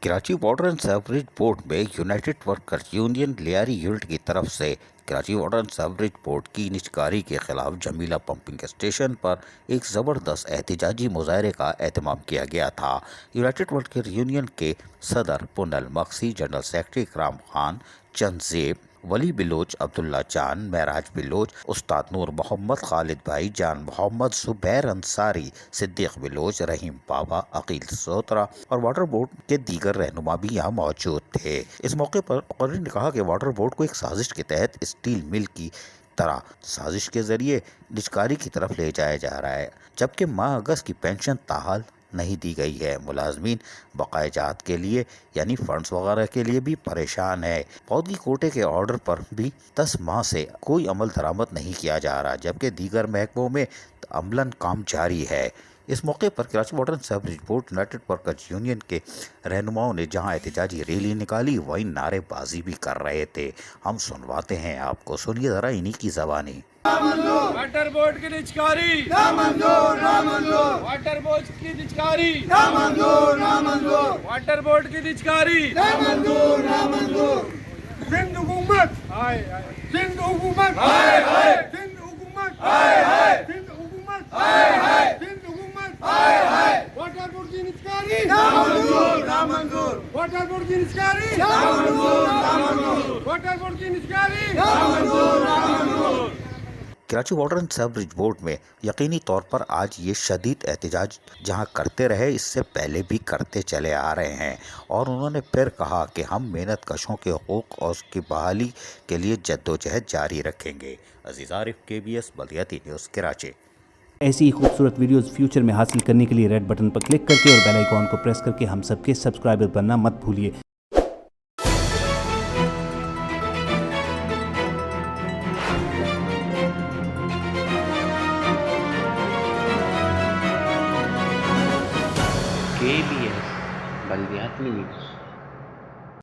Karachi water and sewerage board میں united workers union Lyari unit کی طرف سے Karachi water and sewerage board کی نجکاری کے خلاف جمیلہ پمپنگ اسٹیشن پر ایک زبردست احتجاجی مظاہرے کا اہتمام کیا گیا تھا۔ یونائٹڈ ورکرز یونین کے صدر پونل مکسی، جنرل سیکرٹری اکرام خان، چند زیب، ولی بلوچ، عبداللہ جان، معراج بلوچ، استاد نور محمد، خالد بھائی جان محمد، زبیر انصاری، صدیق بلوچ، رحیم بابا، عقیل سوترا اور واٹر بورڈ کے دیگر رہنما بھی یہاں موجود تھے۔ اس موقع پر مقررین نے کہا کہ واٹر بورڈ کو ایک سازش کے تحت اسٹیل مل کی طرح سازش کے ذریعے نجکاری کی طرف لے جایا جا رہا ہے، جبکہ ماہ اگست کی پینشن تاحال نہیں دی گئی ہے۔ ملازمین بقائے جات کے لیے یعنی فنڈز وغیرہ کے لیے بھی پریشان ہے۔ پودگی کوٹے کے آرڈر پر بھی 10 ماہ سے کوئی عمل درآمد نہیں کیا جا رہا، جبکہ دیگر محکموں میں عملاً کام جاری ہے۔ اس موقع پر Karachi water and sewerage board united workers union کے رہنماؤں نے جہاں احتجاجی ریلی نکالی وہیں نعرے بازی بھی کر رہے تھے۔ ہم سنواتے ہیں آپ کو، سنیے ذرا انہی کی زبانی۔ واٹر بورڈ کی نجکاری نامنظور، نامنظور۔ واٹر بورڈ کی نجکاری نامنظور، نامنظور۔ واٹر بورڈ کی نجکاری نامنظور، نامنظور۔ سندھ حکومت ہائے ہائے، سندھ حکومت ہائے ہائے، سندھ حکومت ہائے ہائے، سندھ حکومت ہائے ہائے، سندھ حکومت ہائے ہائے۔ واٹر بورڈ کی نجکاری نامنظور، نامنظور۔ واٹر بورڈ کی نجکاری نامنظور، نامنظور۔ واٹر بورڈ کی نجکاری نامنظور، نامنظور۔ Karachi water and sewerage board میں یقینی طور پر آج یہ شدید احتجاج جہاں کرتے رہے، اس سے پہلے بھی کرتے چلے آ رہے ہیں، اور انہوں نے پھر کہا کہ ہم محنت کشوں کے حقوق اور اس کی بحالی کے لیے جدوجہد جاری رکھیں گے۔ عزیز عارف، KBS بلدیاتی نیوز، کراچی۔ ایسی ہی خوبصورت ویڈیوز فیوچر میں حاصل کرنے کے لیے ریڈ بٹن پر کلک کر کے اور بیل آئیکن کو پریس کر کے ہم سب کے سبسکرائبر بننا مت بھولیے۔ KBS بلدیاتی نیوز۔